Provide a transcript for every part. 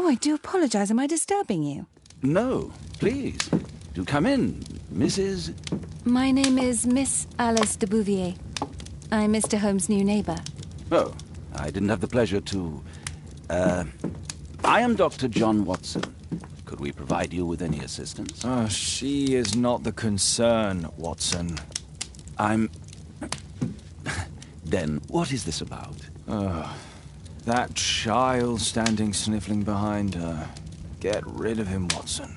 Oh, I do apologize. Am I disturbing you? No, please. Do come in, Mrs. My name is Miss Alice de Bouvier. I'm Mr. Holmes' new neighbor. Oh, I didn't have the pleasure to... I am Dr. John Watson. Could we provide you with any assistance? She is not the concern, Watson. I'm... Then, what is this about? That child standing sniffling behind her. Get rid of him, Watson.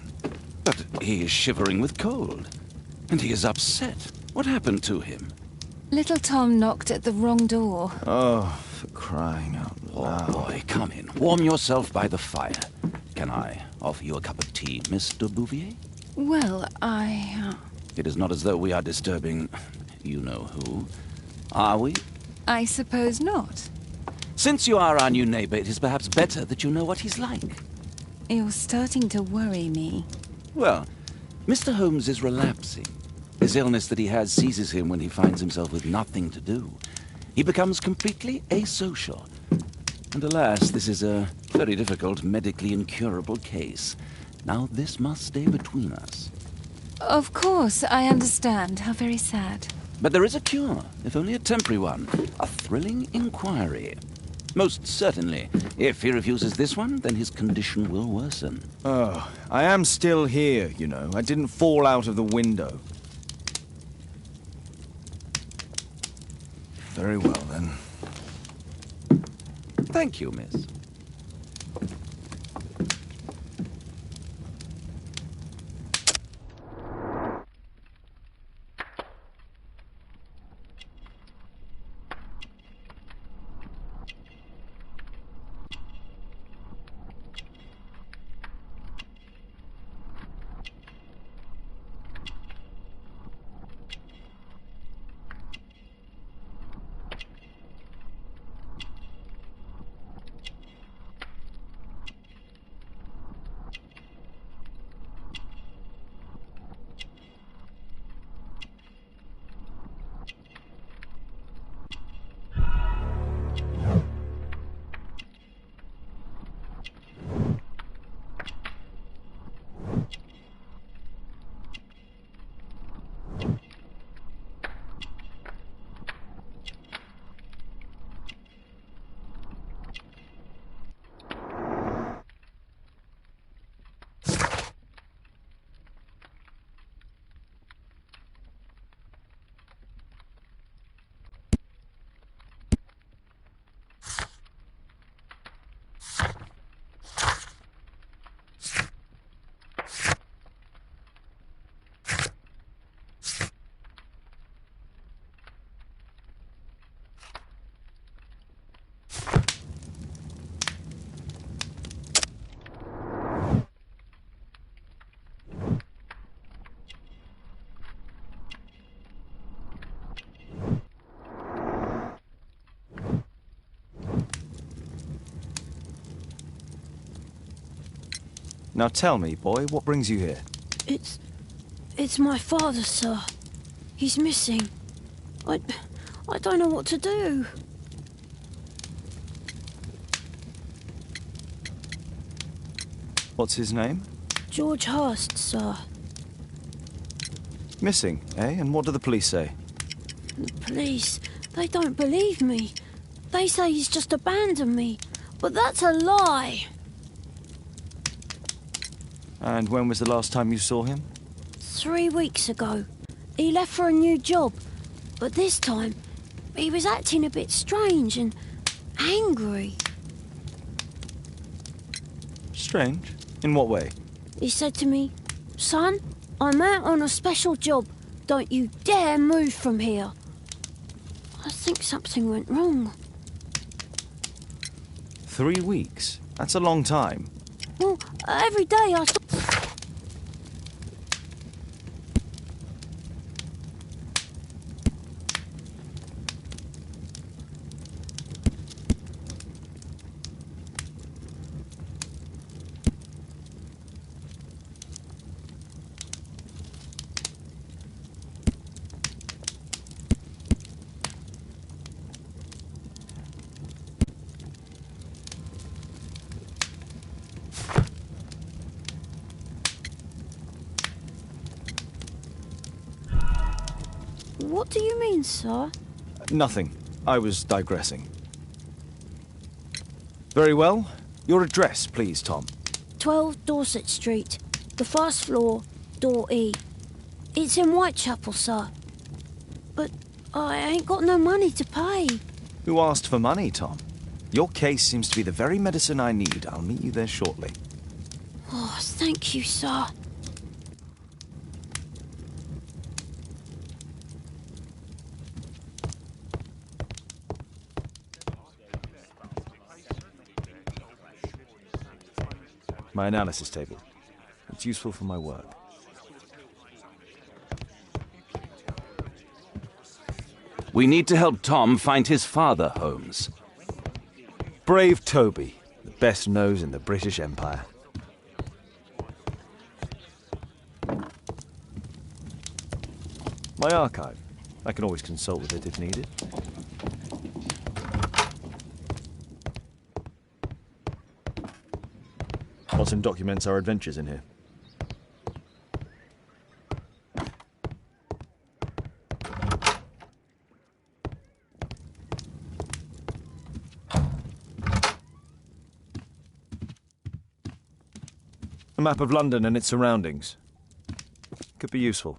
But he is shivering with cold. And he is upset. What happened to him? Little Tom knocked at the wrong door. Oh, for crying out loud. Oh, boy, come in. Warm yourself by the fire. Can I offer you a cup of tea, Mr. Bouvier? Well, It is not as though we are disturbing you-know-who. Are we? I suppose not. Since you are our new neighbor, it is perhaps better that you know what he's like. You're starting to worry me. Well, Mr. Holmes is relapsing. This illness that he has seizes him when he finds himself with nothing to do. He becomes completely asocial. And alas, this is a very difficult, medically incurable case. Now, this must stay between us. Of course, I understand. How very sad. But there is a cure, if only a temporary one. A thrilling inquiry. Most certainly. If he refuses this one, then his condition will worsen. Oh, I am still here, you know. I didn't fall out of the window. Very well, then. Thank you, miss. Now tell me, boy, what brings you here? It's my father, sir. He's missing. I don't know what to do. What's his name? George Hurst, sir. Missing, eh? And what do the police say? The police, they don't believe me. They say he's just abandoned me. But that's a lie. And when was the last time you saw him? 3 weeks ago. He left for a new job. But this time, he was acting a bit strange and angry. Strange? In what way? He said to me, "Son, I'm out on a special job. Don't you dare move from here." I think something went wrong. 3 weeks? That's a long time. Well, every day I... What do you mean, sir? Nothing. I was digressing. Very well. Your address, please, Tom. 12 Dorset Street. The first floor, door E. It's in Whitechapel, sir. But I ain't got no money to pay. Who asked for money, Tom? Your case seems to be the very medicine I need. I'll meet you there shortly. Oh, thank you, sir. My analysis table. It's useful for my work. We need to help Tom find his father, Holmes. Brave Toby, the best nose in the British Empire. My archive. I can always consult with it if needed. Watson documents our adventures in here. A map of London and its surroundings. Could be useful.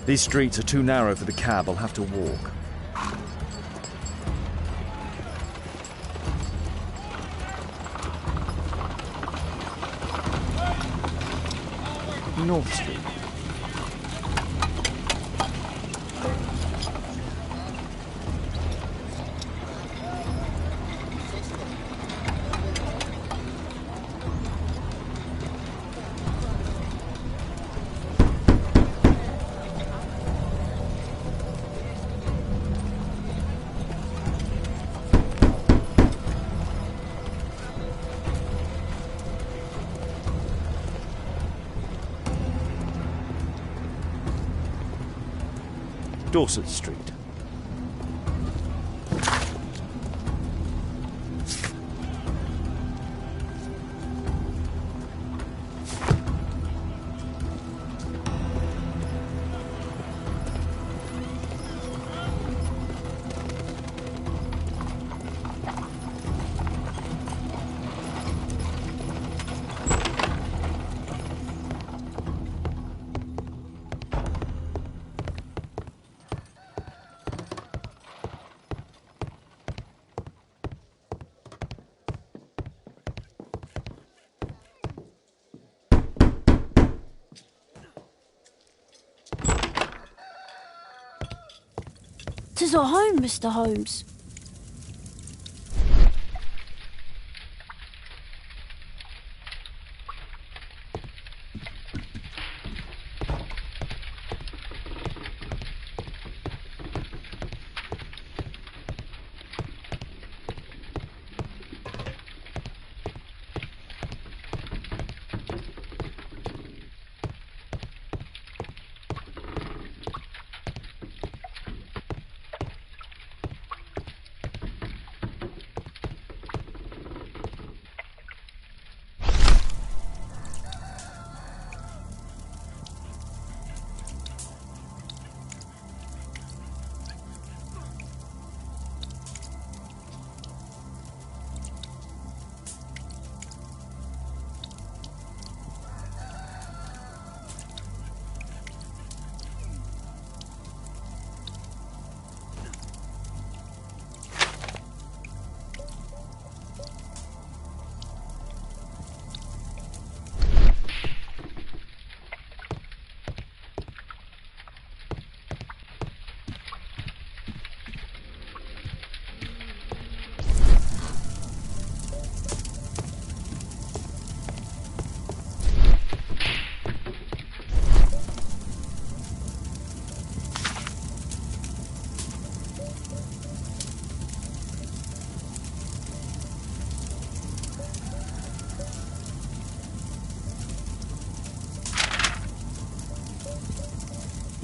These streets are too narrow for the cab. I'll have to walk. North Street. Dorset Street. Tis our home, Mr. Holmes.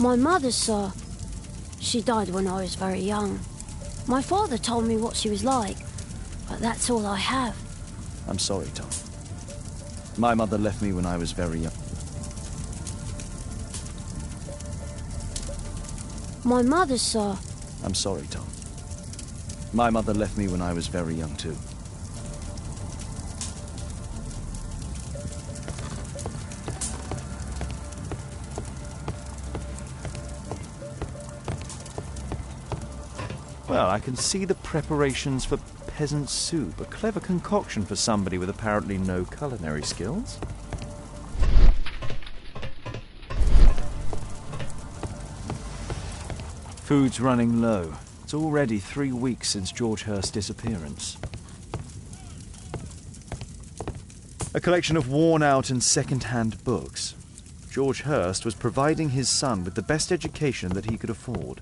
My mother, sir. She died when I was very young. My father told me what she was like, but that's all I have. I'm sorry, Tom. My mother left me when I was very young. My mother, sir. I'm sorry, Tom. My mother left me when I was very young, too. Well, I can see the preparations for peasant soup. A clever concoction for somebody with apparently no culinary skills. Food's running low. It's already 3 weeks since George Hurst's disappearance. A collection of worn-out and second-hand books. George Hurst was providing his son with the best education that he could afford.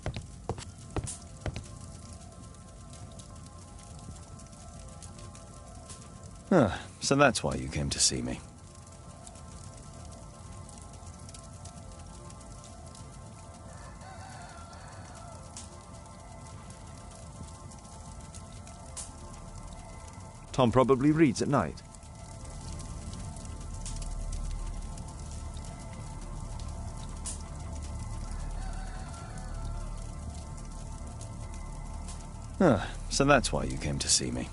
So that's why you came to see me. Tom probably reads at night. So that's why you came to see me.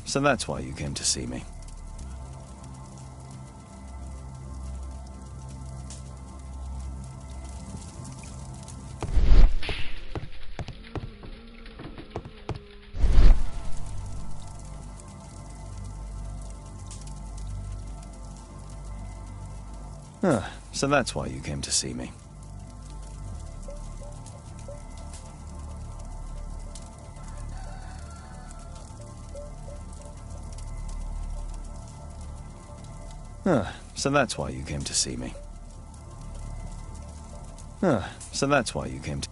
So that's why you came to see me. So that's why you came to see me. So that's why you came to see me. So that's why you came to...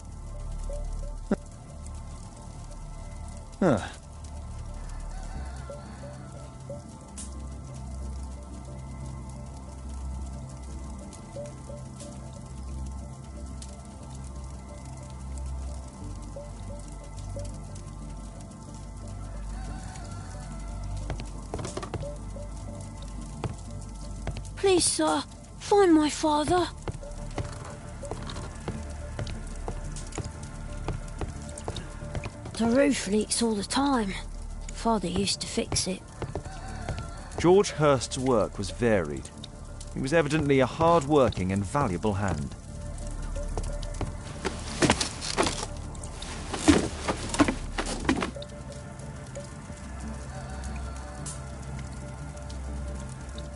Please, sir, find my father. The roof leaks all the time. Father used to fix it. George Hurst's work was varied. He was evidently a hard-working and valuable hand.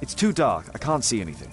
It's too dark. I can't see anything.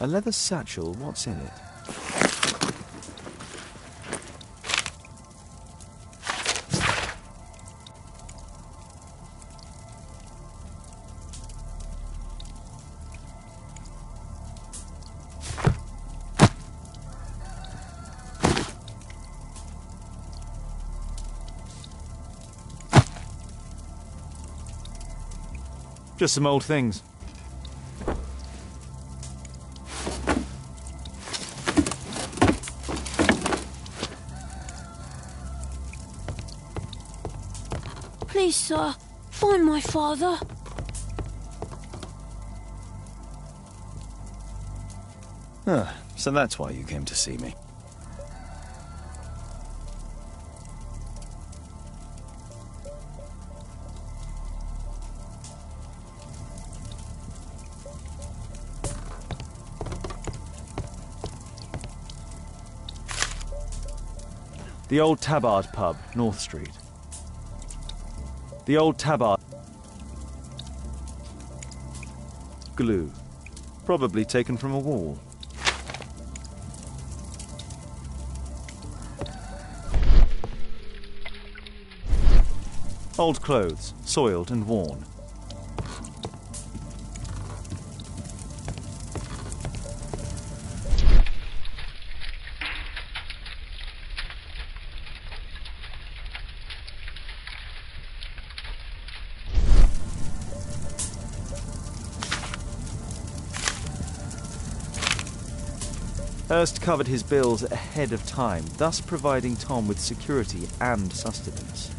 A leather satchel, what's in it? Just some old things. Please, sir, find my father. So that's why you came to see me. The Old Tabard Pub, North Street. The Old Tabard... Glue. Probably taken from a wall. Old clothes, soiled and worn. Hurst covered his bills ahead of time, thus providing Tom with security and sustenance.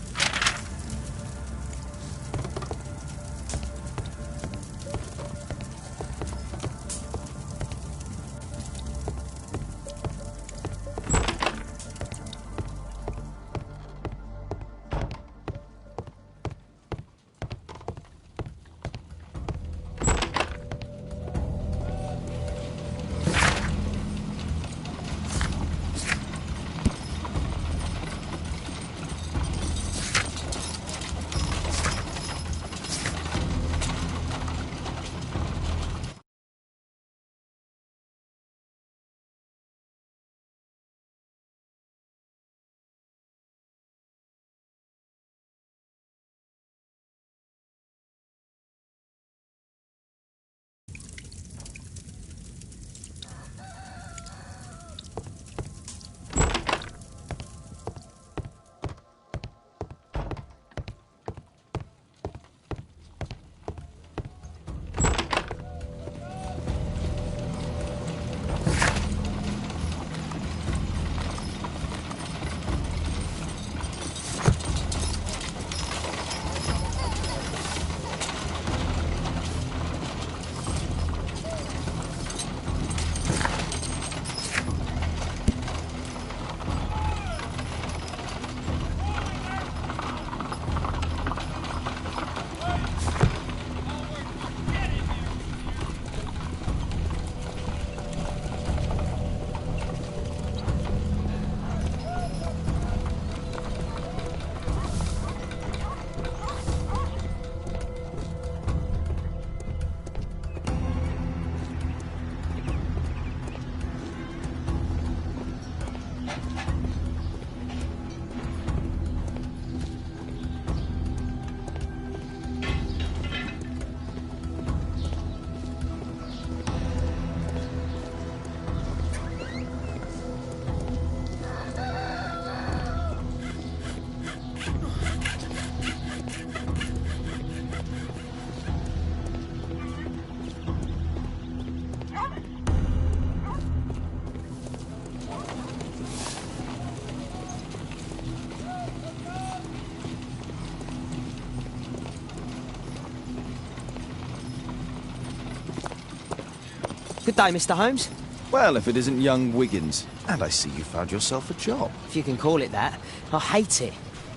Good day, Mr. Holmes. Well, if it isn't young Wiggins. And I see you found yourself a job. If you can call it that. I hate it.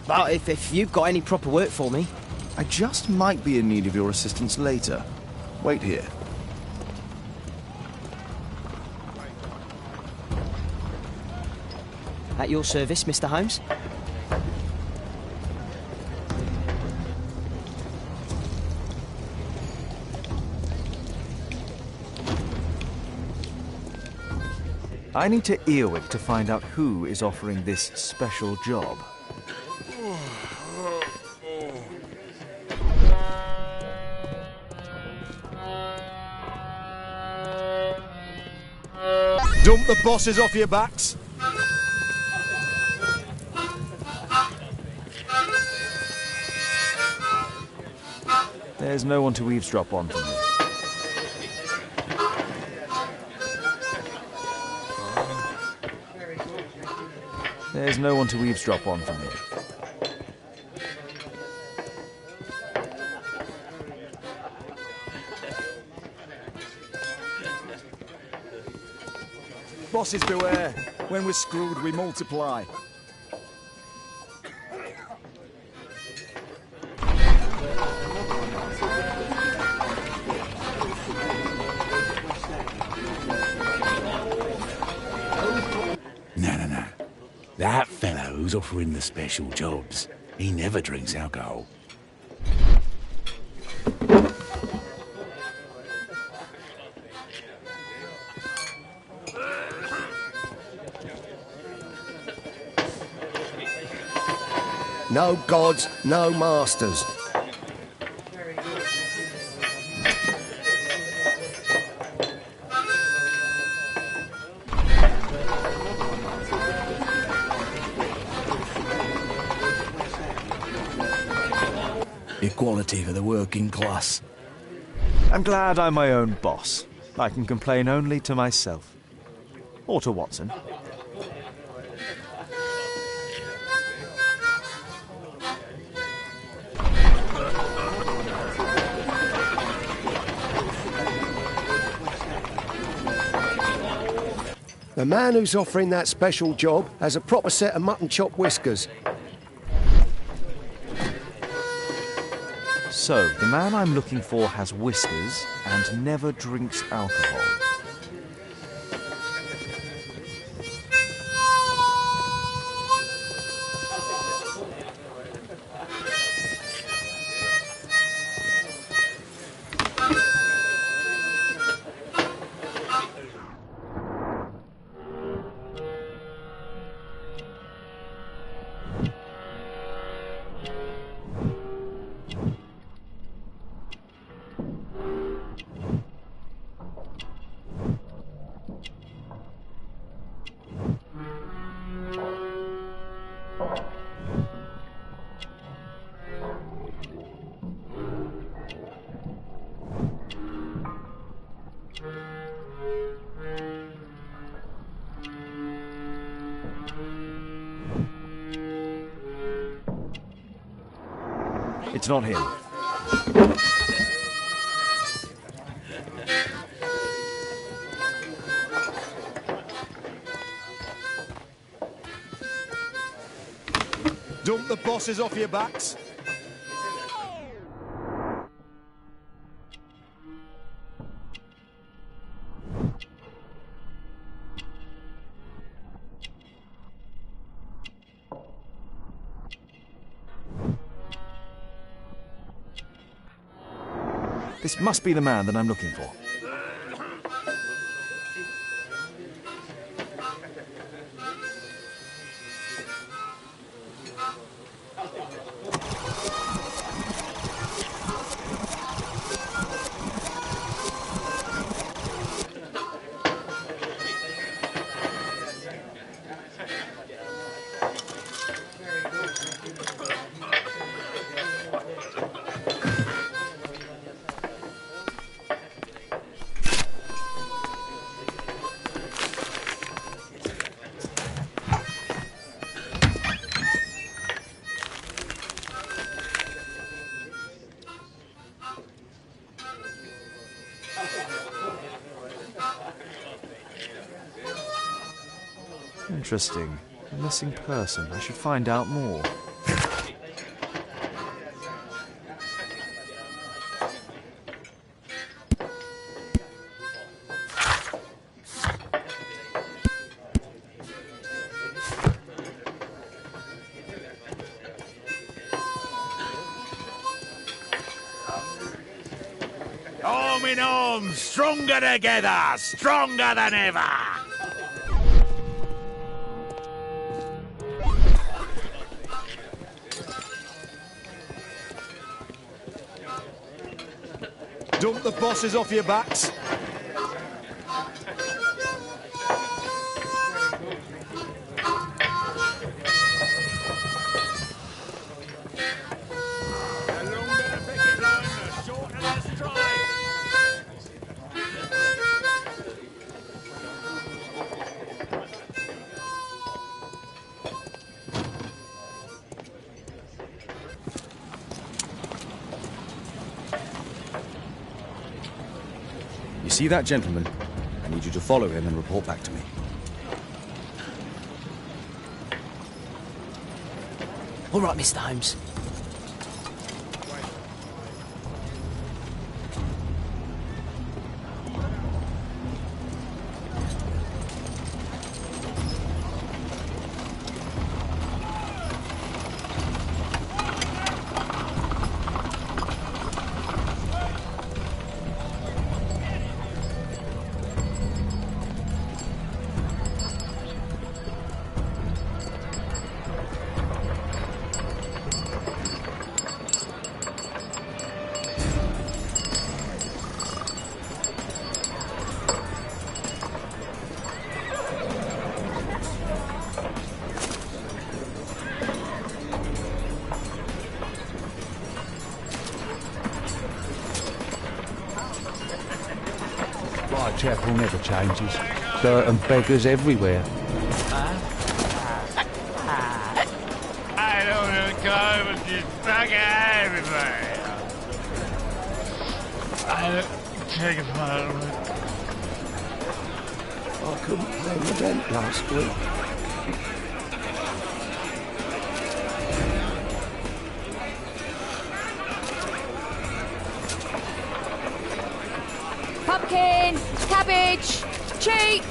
But if you've got any proper work for me... I just might be in need of your assistance later. Wait here. At your service, Mr. Holmes. I need to Earwig to find out who is offering this special job. Dump the bosses off your backs. There's no one to eavesdrop on from here. There's no one to eavesdrop on from here. Bosses beware. When we're screwed, we multiply. No. That fellow who's offering the special jobs. He never drinks alcohol. No gods, no masters. Equality for the working class. I'm glad I'm my own boss. I can complain only to myself. Or to Watson. The man who's offering that special job has a proper set of mutton chop whiskers. So, the man I'm looking for has whiskers and never drinks alcohol. It's not him. Dump the bosses off your backs. This must be the man that I'm looking for. Interesting. A missing person. I should find out more. Arm in arm, stronger together, stronger than ever! Dump the bosses off your backs. You see that gentleman? I need you to follow him and report back to me. All right, Mr. Holmes. Whitechapel never changes. Dirt and beggars everywhere. I don't know, God, but just fuck everybody. I don't take it from I couldn't pay the rent last week. Pumpkin! Cabbage! Cheap!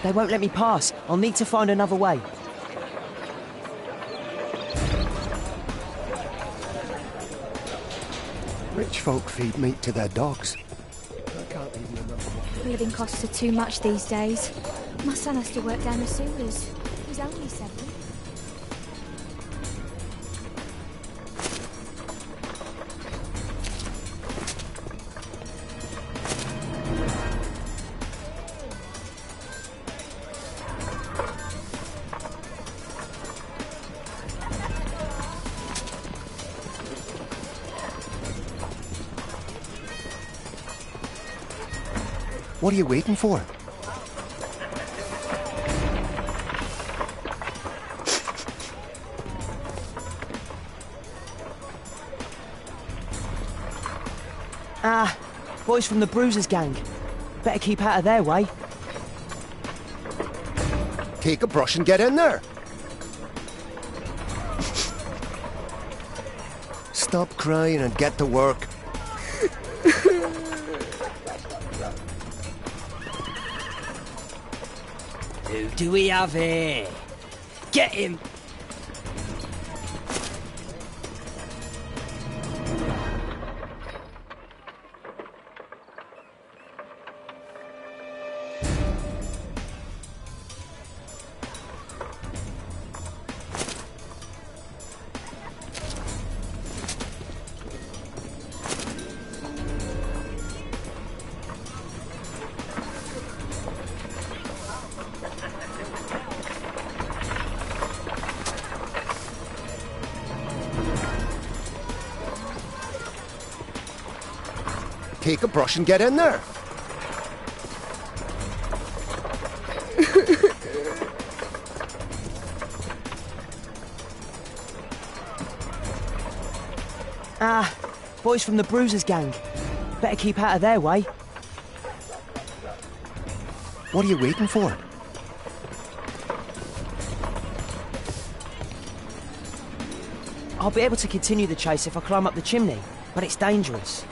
They won't let me pass. I'll need to find another way. Rich folk feed meat to their dogs. I can't even remember what. Living costs are too much these days. My son has to work down the sewers. He's only 7. What are you waiting for? Ah, boys from the Bruisers gang. Better keep out of their way. Take a brush and get in there. Stop crying and get to work. Who do we have here? Get him! Take a brush and get in there. Ah, boys from the Bruisers gang. Better keep out of their way. What are you waiting for? I'll be able to continue the chase if I climb up the chimney, but it's dangerous.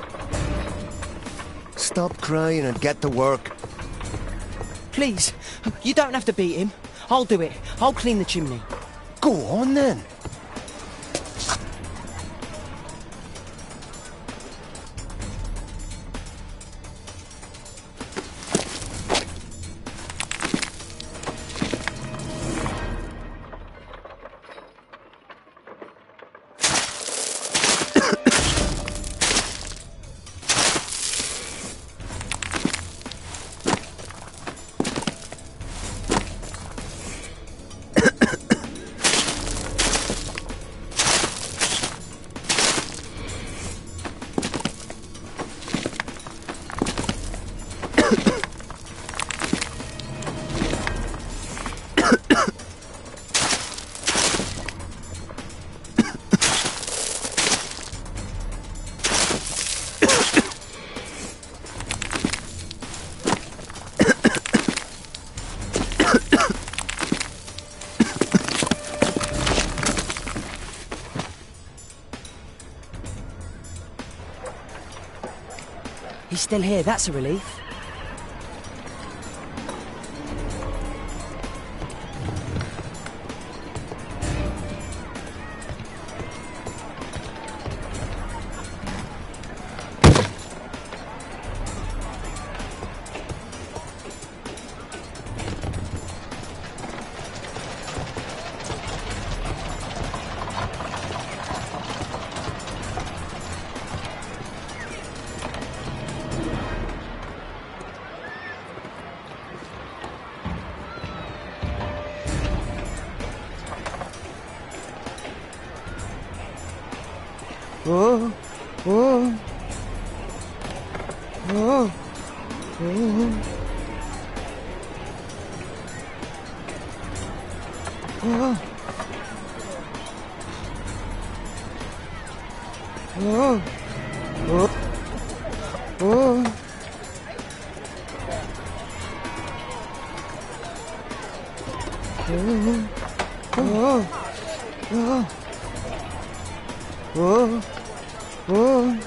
Stop crying and get to work. Please, you don't have to beat him. I'll do it. I'll clean the chimney. Go on then. He's still here, that's a relief. Oh, oh, oh, oh, oh, oh, oh, oh. Oh, oh, oh, oh, oh.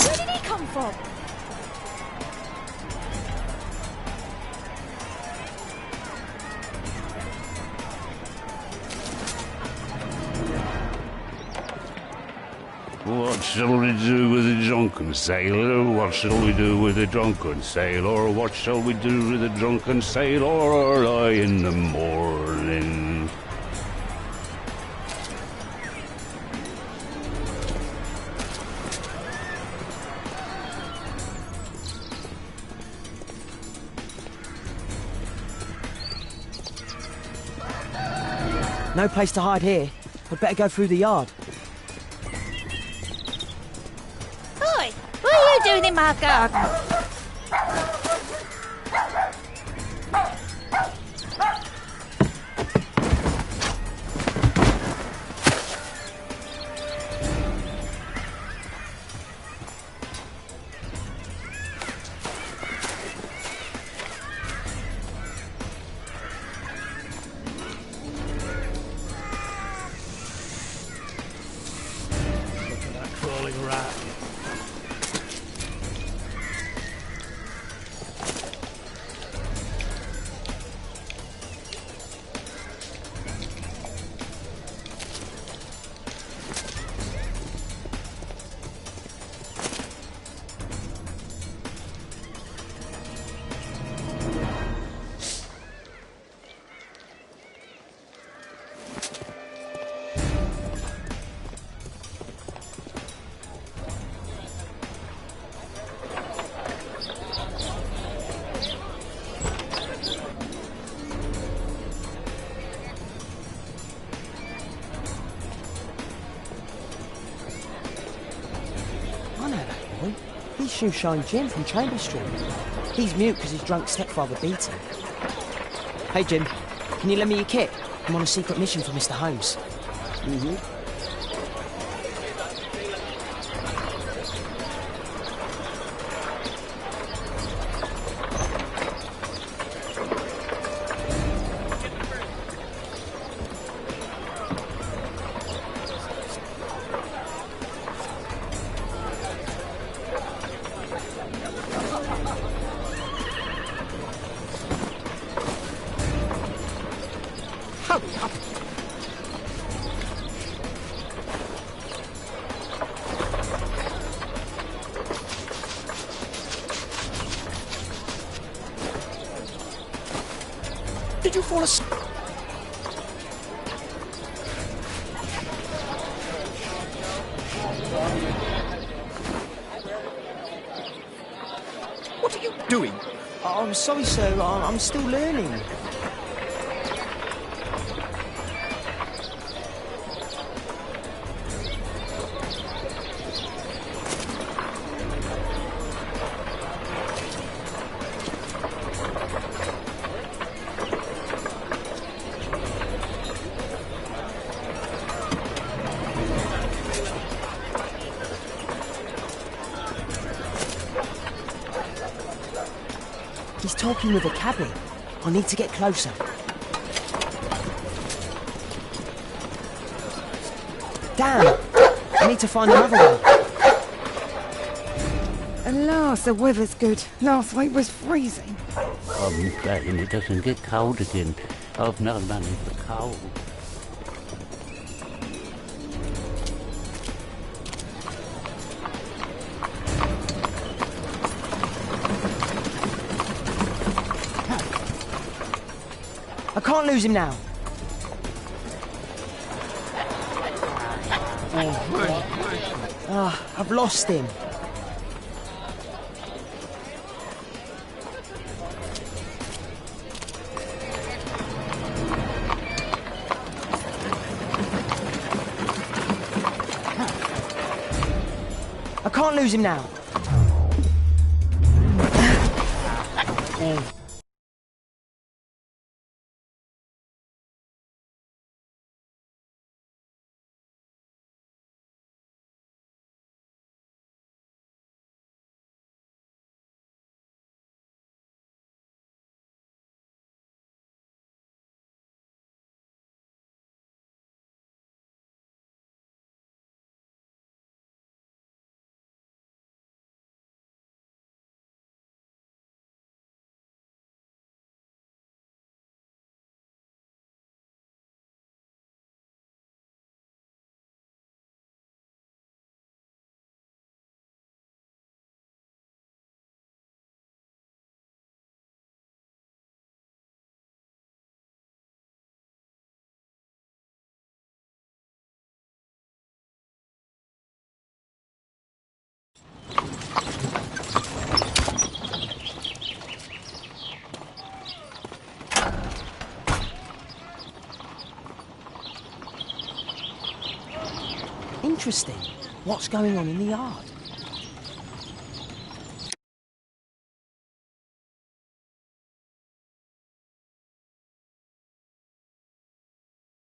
Where did he come from? What shall we do with a drunken sailor? What shall we do with a drunken sailor? What shall we do with a drunken sailor early in the morning? No place to hide here. I'd better go through the yard. Oi! What are you doing in my garden? Crawling rat. I know that boy. He's Shoeshine Jim from Chamber Street. He's mute because his drunk stepfather beat him. Hey Jim, can you lend me your kit? I'm on a secret mission for Mr. Holmes. Mm-hmm. Hurry up! Did you fall asleep? What are you doing? Oh, I'm sorry, sir. I'm still learning. He's talking with a cabby. I need to get closer. Damn! I need to find another one. At last, the weather's good. Last week was freezing. I'm glad it doesn't get cold again. I've no money for coal. can't lose him now. I've lost him. I can't lose him now. Interesting. What's going on in the yard?